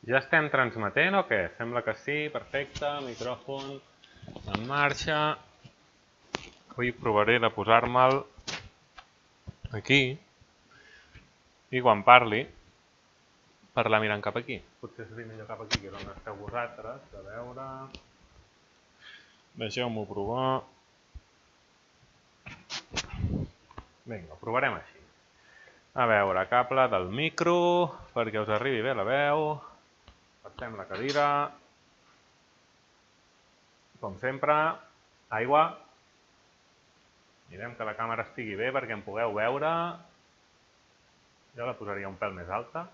Ja estem transmetent o què? Sembla que sí, perfecte, micròfon en marxa. Avui provaré de posar-me'l aquí i quan parli, parlar mirant cap aquí. Potser seria millor cap aquí, que és on esteu vosaltres. A veure... Deixeu-m'ho provar. Vinga, ho provarem així. A veure, cable del micro, perquè us arribi bé la veu. Passem la cadira. Com sempre, aigua. Mirem que la càmera estigui bé perquè em pugueu veure. Jo la posaria un pèl més alta.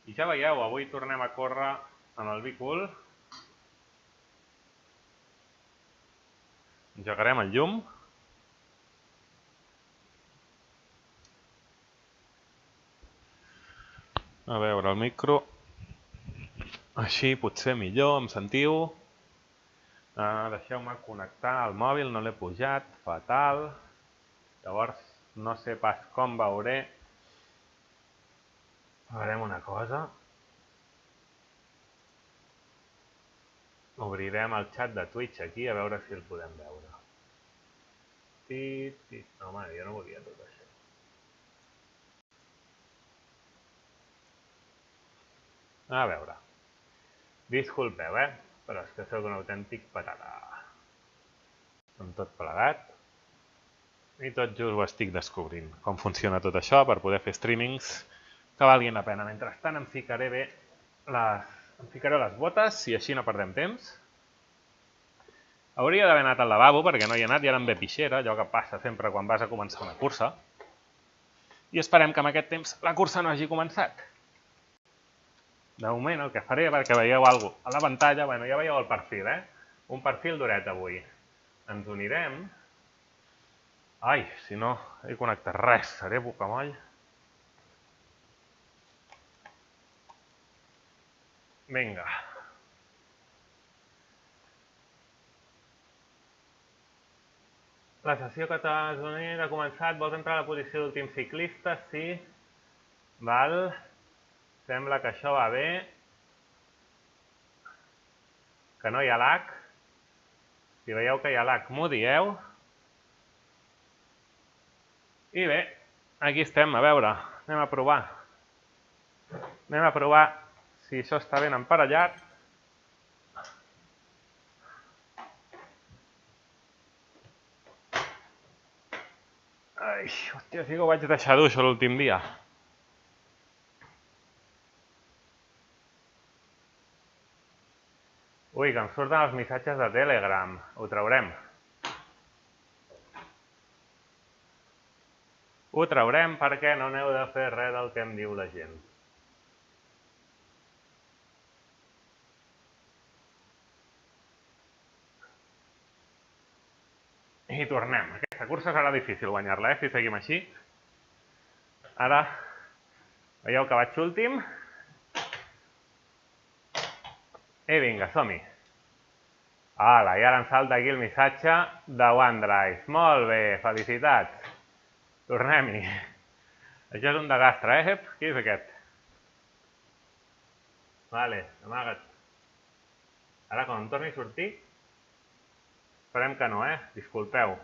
I ja veieu, avui tornem a córrer amb el Be-Cool. Engegarem el llum. A veure, el micro. Així potser millor, em sentiu? Deixeu-me connectar el mòbil, no l'he pujat, fatal. Llavors no sé pas com veuré. Farem una cosa. Obrirem el xat de Twitch aquí a veure si el podem veure. Home, jo no volia tot això. A veure. Disculpeu, però és que sóc un autèntic patata. Amb tot plegat. I tot just ho estic descobrint, com funciona tot això per poder fer streamings que valguin la pena. Mentrestant em ficaré les botes i així no perdem temps. Hauria d'haver anat al lavabo perquè no hi he anat i ara em ve pixera, allò que passa sempre quan vas a començar una cursa. I esperem que en aquest temps la cursa no hagi començat. De moment el que faré, perquè veieu alguna cosa a la pantalla, bueno, ja veieu el perfil, un perfil duret avui. Ens unirem. Ai, si no he connectat res, seré bocamoll. Vinga. La sessió que t'has unit ha començat. Vols entrar a la posició d'últim ciclista? Sí. Val. Sembla que això va bé. Que no hi ha lag. Si veieu que hi ha lag, m'ho dieu. I bé, aquí estem, a veure, anem a provar. Anem a provar si això està ben emparellat. Ai, hòstia, sí que ho vaig deixar dur això l'últim dia. Ui, que em surten els missatges de Telegram. Ho traurem. Ho traurem perquè no n'heu de fer res del que em diu la gent. I tornem. Aquesta cursa serà difícil guanyar-la, si seguim així. Ara, veieu que vaig últim. I vinga, som-hi. Hola, i ara em salta aquí el missatge de OneDrive. Molt bé, felicitats. Tornem-hi. Això és un de gastre, Qui és aquest? Vale, amaga't. Ara, quan em torni a sortir, esperem que no, Disculpeu.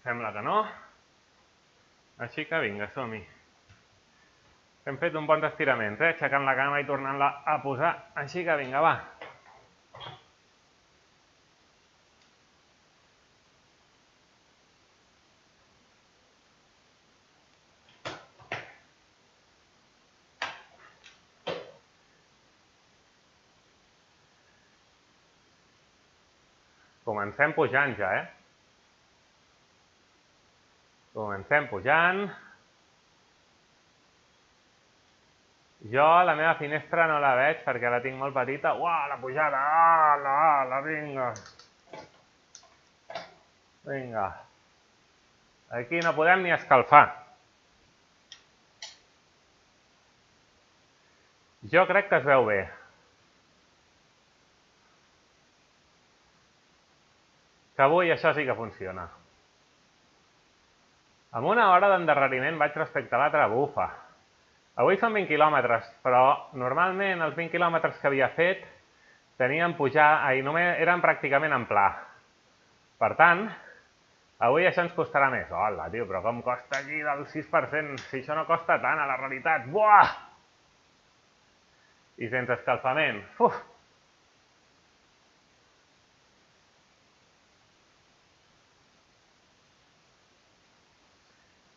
Sembla que no. Així que vinga, som-hi. Hem fet uns bons estiraments, aixecant la cama i tornant-la a posar. Així que vinga, va. Comencem pujant ja, Comencem pujant. Jo la meva finestra no la veig perquè la tinc molt petita. Uau, la pujada! Ala, vinga! Vinga. Aquí no podem ni escalfar. Jo crec que es veu bé. Que avui això sí que funciona. Amb una hora d'endarreriment vaig respecte a l'altra, bufa. Avui són 20 quilòmetres, però normalment els 20 quilòmetres que havia fet tenien només eren pràcticament en pla. Per tant, avui això ens costarà més. Hola, tio, però com costa aquí del 6%? Si això no costa tant a la realitat. Buah! I sense escalfament. Uf!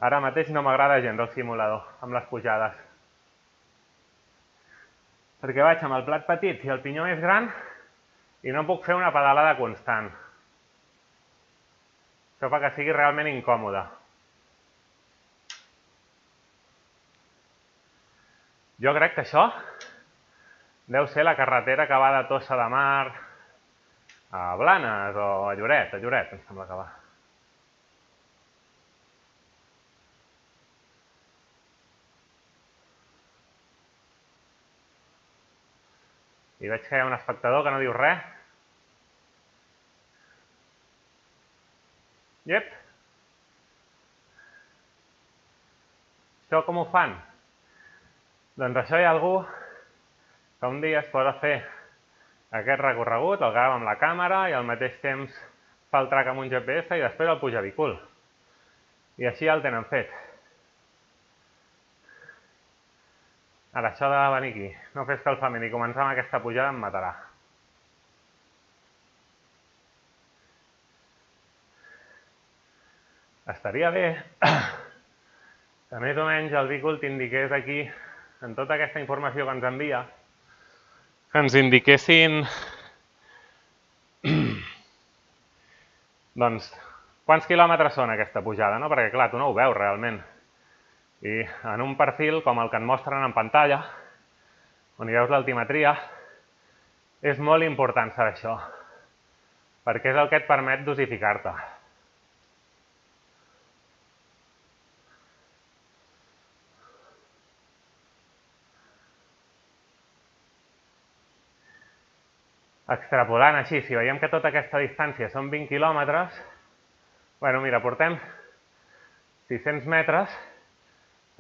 Ara mateix no m'agrada gens el simulador, amb les pujades. Perquè vaig amb el plat petit i el pinyó més gran i no puc fer una pedalada constant. Això fa que sigui realment incòmode. Jo crec que això deu ser la carretera que va de Tossa de Mar a Blanes o a Lloret, em sembla que va. I veig que hi ha un espectador que no diu res. Iep. Això com ho fan? Doncs això hi ha algú que un dia es posa a fer aquest recorregut, el grava amb la càmera i al mateix temps fa el track amb un GPS i després el puja a bicul. I així ja el tenen fet. Ara, això de venir aquí, no fer escalfament i començar amb aquesta pujada em matarà. Estaria bé que més o menys el bicul t'indiqués aquí, en tota aquesta informació que ens envia, que ens indiquessin doncs quants quilòmetres són aquesta pujada, no? Perquè clar, tu no ho veus realment. I en un perfil com el que et mostren en pantalla, on hi veus l'altimetria, és molt important saber això, perquè és el que et permet dosificar-te. Extrapolant així, si veiem que tota aquesta distància són 20 quilòmetres, bueno, mira, portem 600 metres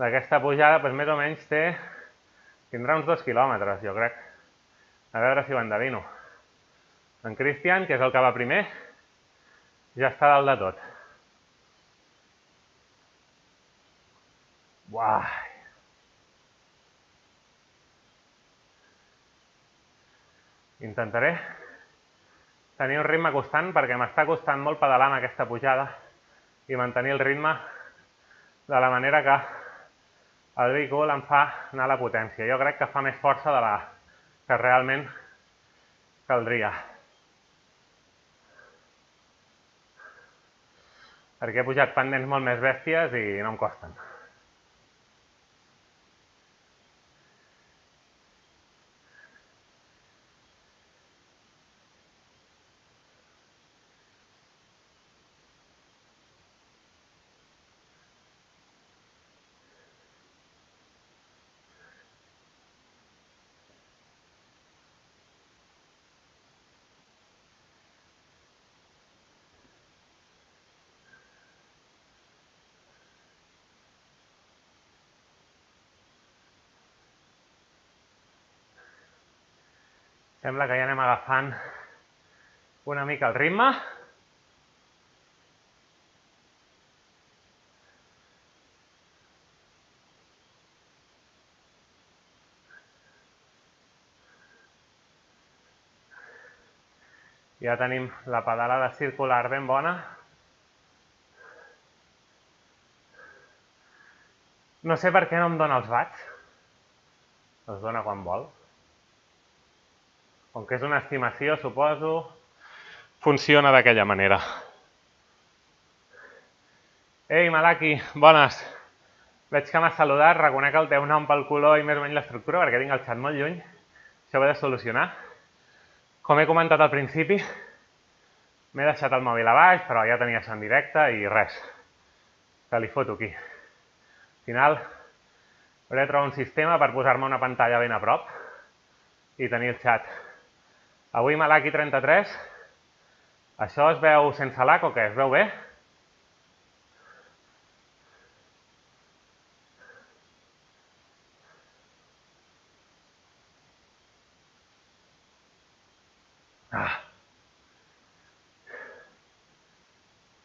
d'aquesta pujada, doncs més o menys tindrà uns 2 quilòmetres, jo crec. A veure si ho endevino. En Cristian, que és el que va primer, ja està dalt de tot. Buah! Intentaré tenir un ritme constant perquè m'està costant molt pedalar amb aquesta pujada i mantenir el ritme de la manera que el vehicul em fa anar a la potència. Jo crec que fa més força de la que realment caldria. Perquè he pujat pendents molt més bèsties i no em costen. Sembla que ja anem agafant una mica el ritme. Ja tenim la pedalada circular ben bona. No sé per què no em dona els watts. Els dona quan vol. Com que és una estimació, suposo, funciona d'aquella manera. Ei, Malaki, bones. Veig que m'has saludat, reconec el teu nom pel color i més o menys l'estructura, perquè tinc el xat molt lluny. Això ho he de solucionar. Com he comentat al principi, m'he deixat el mòbil a baix, però ja tenia això en directe i res. Que li foto aquí. Al final, hauré de trobar un sistema per posar-me una pantalla ben a prop i tenir el xat. Avui Malaki 33, això es veu sense lag o què? Es veu bé?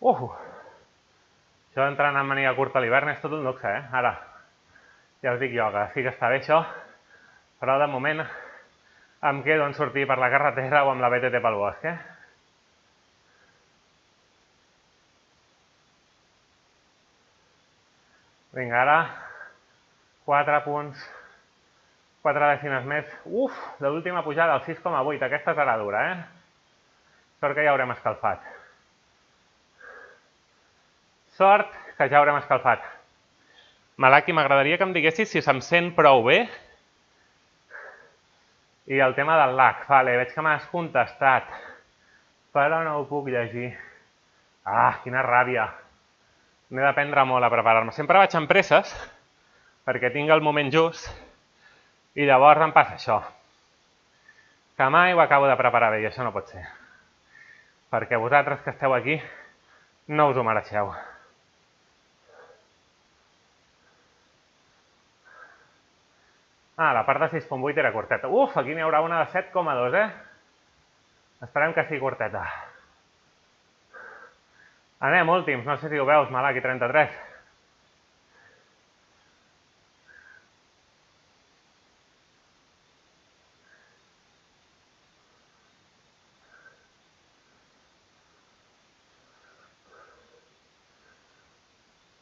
Això d'entrenar amb màniga curta a l'hivern és tot un luxe, Ara, ja us dic jo que sí que està bé això, però de moment em quedo en sortir per la carretera o amb la BTT pel bosc, Vinga, ara 4 punts, 4 dècimes més. De l'última pujada, el 6,8. Aquesta serà dura, Sort que ja haurem escalfat. Sort que ja haurem escalfat. Malaki, m'agradaria que em diguessis si se'm sent prou bé. I el tema del lag. Vale, veig que m'has contestat, però no ho puc llegir. Quina ràbia. M'he d'aprendre molt a preparar-me. Sempre vaig amb presses, perquè tinc el moment just, i llavors em passa això. Que mai ho acabo de preparar bé, i això no pot ser. Perquè vosaltres que esteu aquí no us ho mereixeu. La part de 6,8 era curteta. Aquí n'hi haurà una de 7,2, Esperem que sigui curteta. Anem, últims. No sé si ho veus, Malaki 33.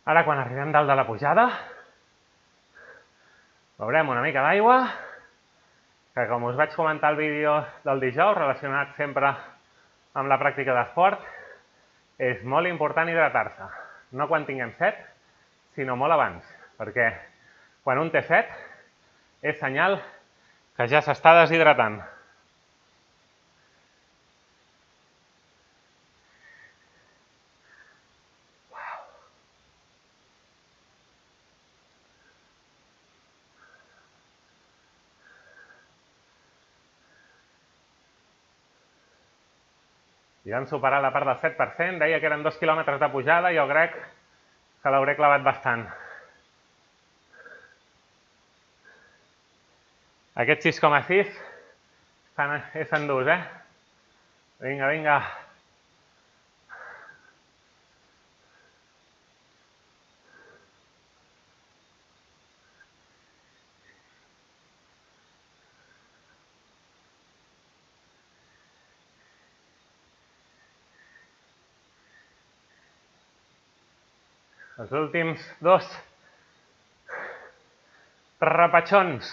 Ara, quan arribem dalt de la pujada, beurem una mica d'aigua, que com us vaig comentar al vídeo del dijous, relacionat sempre amb la pràctica d'esport, és molt important hidratar-se. No quan tinguem set, sinó molt abans, perquè quan un té set és senyal que ja s'està deshidratant. Ja hem superat la part del 7%, deia que eren 2 quilòmetres de pujada, jo crec que l'hauré clavat bastant. Aquest 6,6 és endús, Vinga, vinga. Els últims 2 repatxons.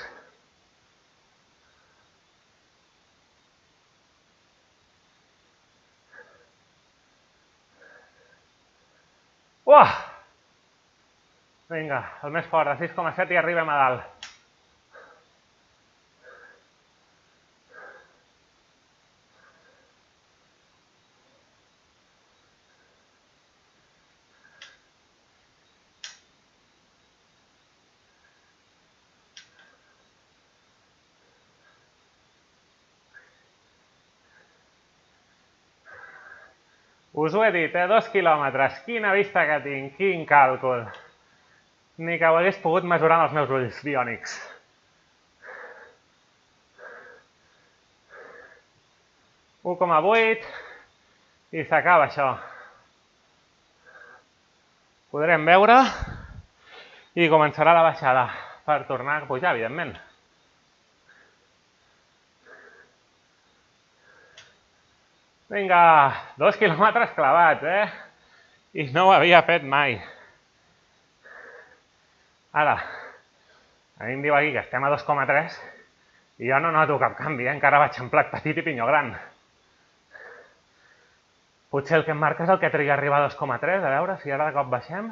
Vinga, el més fort, de 6,7 i arribem a dalt. Us ho he dit, 2 quilòmetres. Quina vista que tinc, quin càlcul. Ni que ho hagués pogut mesurar amb els meus ulls biònics. (1,8) i s'acaba això. Podrem veure i començarà la baixada per tornar a pujar, evidentment. Vinga, 2 quilòmetres clavats, I no ho havia fet mai. Ara, a mi em diu aquí que estem a 2,3 i jo no noto cap canvi, encara vaig en plat petit i pinyó gran. Potser el que em marca és el que triga a arribar a 2,3, a veure si ara de cop baixem.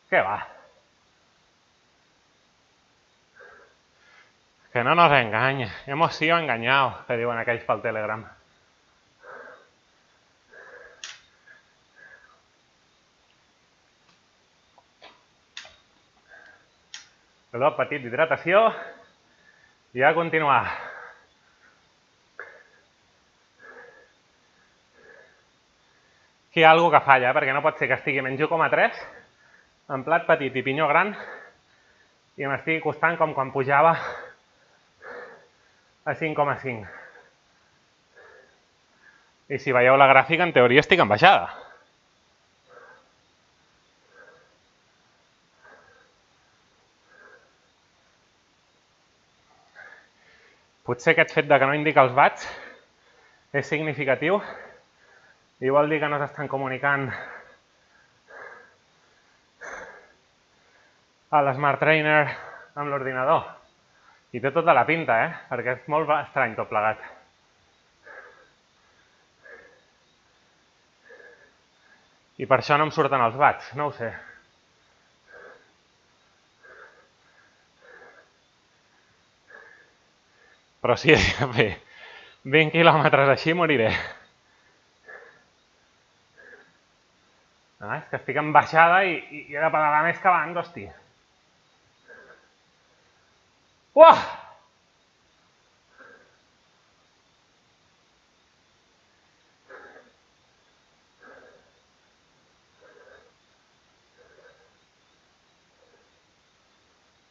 Què va? Que no nos engañe, hemos sido engañados, que diuen aquells pel Telegram. Perdó, petit d'hidratació i a continuar. Aquí hi ha alguna que falla, perquè no pot ser que estigui menys 1,3, en plat petit i pinyó gran, i m'estigui costant com quan pujava a 5,5. I si veieu la gràfica, en teoria estic en baixada. Potser aquest fet de que no indica els watts és significatiu i vol dir que no s'estan comunicant a l'Smart Trainer amb l'ordinador. I té tota la pinta, perquè és molt estrany tot plegat. I per això no em surten els watts, no ho sé. Però si he de fer 20 quilòmetres així, moriré. És que estic en baixada i he de pedalar més que abans, hosti. Uah!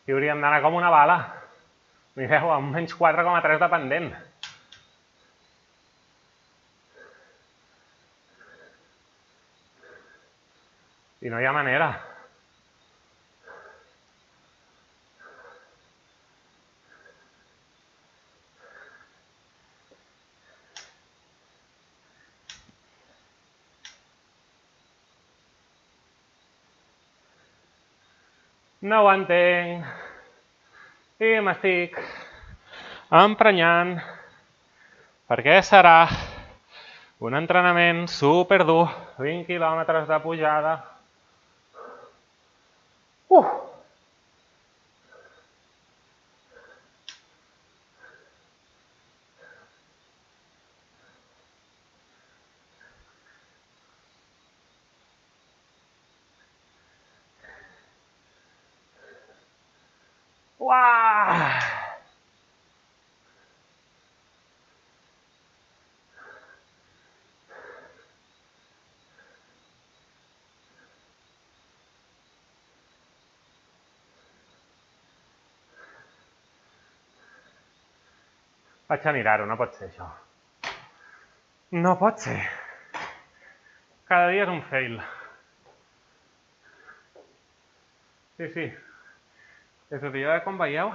I hauríem d'anar com una bala. Mireu, amb menys 4,3 de pendent. I no hi ha manera. No ho entenc. I m'estic emprenyant. Perquè serà un entrenament superdur. 20 quilòmetres de pujada. Uah! Vaig a mirar-ho, no pot ser això. No pot ser. Cada dia és un fail. Sí. És a dir, com veieu,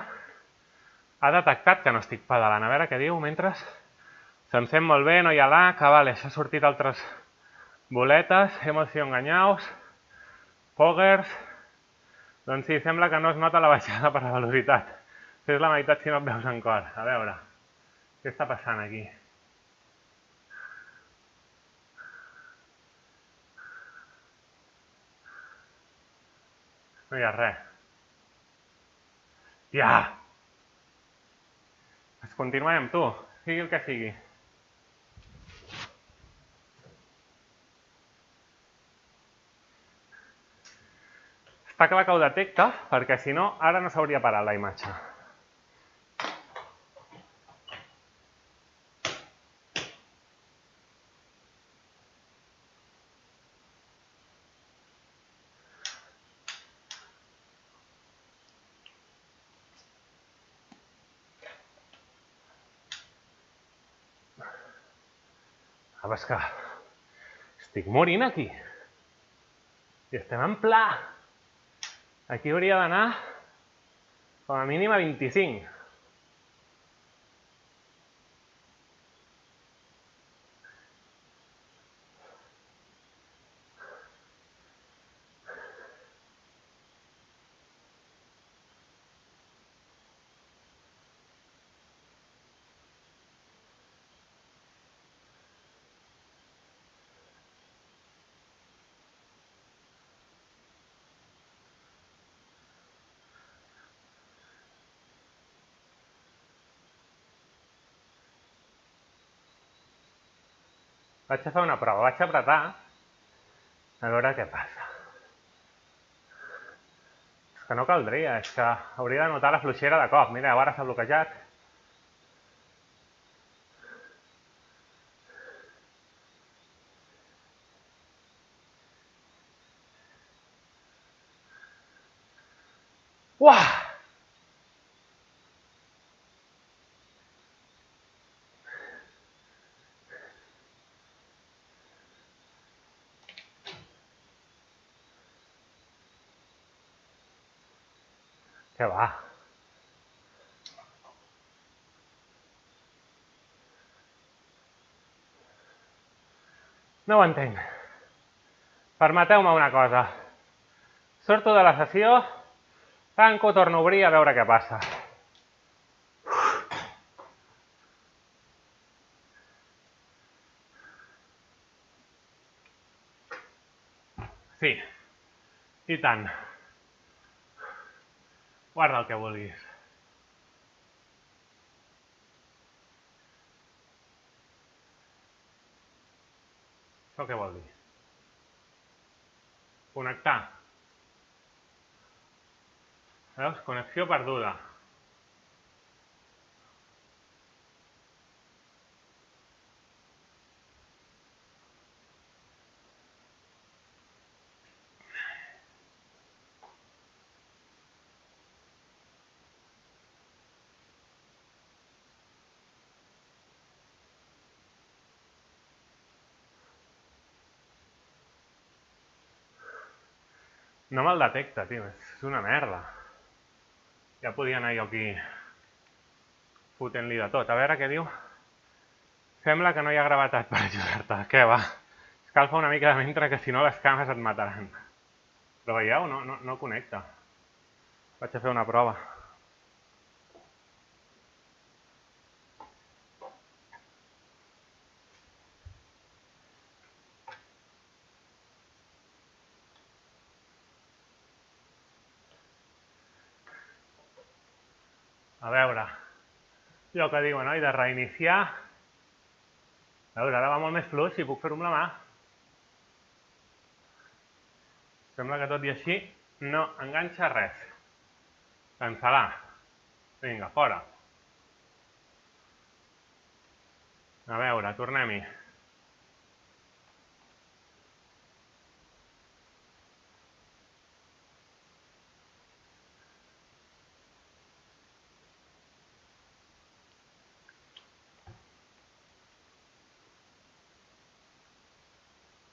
ha detectat que no estic pedalant. A veure què diu mentre. S'encén molt bé, no hi ha lag, vale, s'ha sortit altres boletes, hemos sido engañados, poggers. Doncs sí, sembla que no es nota la baixada per la velocitat. Fes la meitat si no et veus en cor. A veure, què està passant aquí? No hi ha res. Ja! Pues continuem, tu, sigui el que sigui. Està clar que ho detecta, perquè si no, ara no s'hauria parat la imatge. És que estic morint aquí. I estem en pla. Aquí hauria d'anar com a mínim a 25. Vaig a fer una prova, vaig a apretar a veure què passa. És que no caldria, és que hauria de notar la fluixera de cop. Mireu, ara s'ha bloquejat. Uah! Què va? No ho entenc. Permeteu-me una cosa. Surto de la sessió, tanco, torno a obrir a veure què passa. Sí, i tant. Guarda el que vulguis. Això què vol dir? Connectar. Veus? Connexió perduda. No me'l detecta, tio. És una merda. Ja podia anar jo aquí fotent-li de tot. A veure què diu. Sembla que no hi ha gravetat per ajudar-te. Què va? Escalfa una mica de mentre, que si no les cames et mataran. Però veieu? No connecta. Vaig a fer una prova. A veure. Jo que diu, no? I de reiniciar. A veure, ara va molt més fluix i puc fer-ho amb la mà. Sembla que tot i així no enganxa res. Cancel·lar. Vinga, fora. A veure, tornem-hi.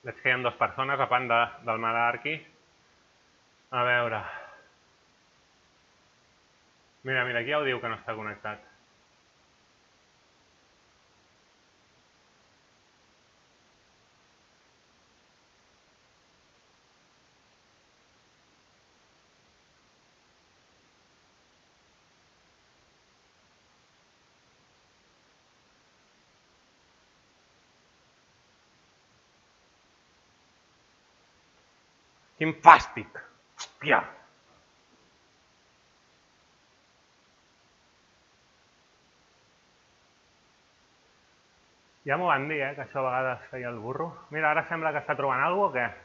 Veig que hi ha dues persones a part del Malarqui. A veure. Mira, aquí ja ho diu que no està connectat. Quin fàstic! Hòstia! Ja m'ho van dir, que això a vegades feia el burro. Mira, ara sembla que està trobant alguna cosa o què?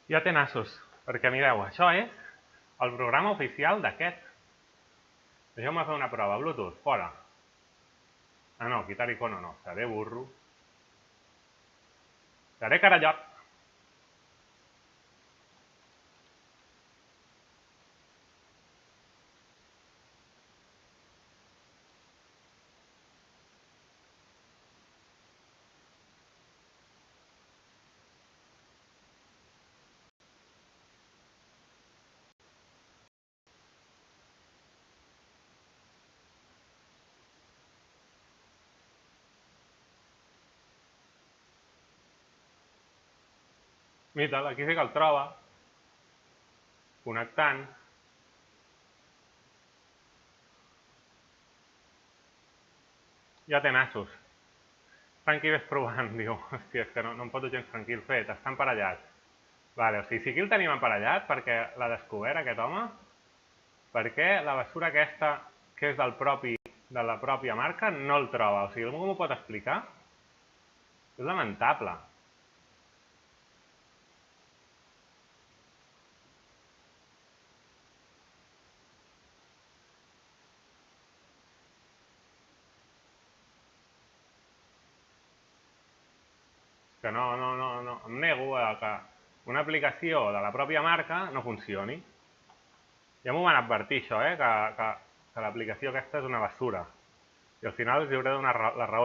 Ja té nassos, perquè mireu, això és el programa oficial d'aquest. Deixeu-me fer una prova. Bluetooth, fora. Ah, no, quitar icono no. Seré burro. Seré carallot. Mira'l, aquí sí que el troba. Connectant. Ja té nassos. Estan aquí ves provant, diu. Hòstia, és que no em foto gens tranquil fet. Està emparellat. Vale, o sigui, si aquí el tenim emparellat perquè l'ha descobert aquest home, per què la bessura aquesta, que és de la pròpia marca, no el troba? O sigui, algú m'ho pot explicar? És lamentable. que no, em nego a que una aplicació de la pròpia marca no funcioni. Ja m'ho van advertir, això, que l'aplicació aquesta és una basura. I al final els hauré de donar la raó.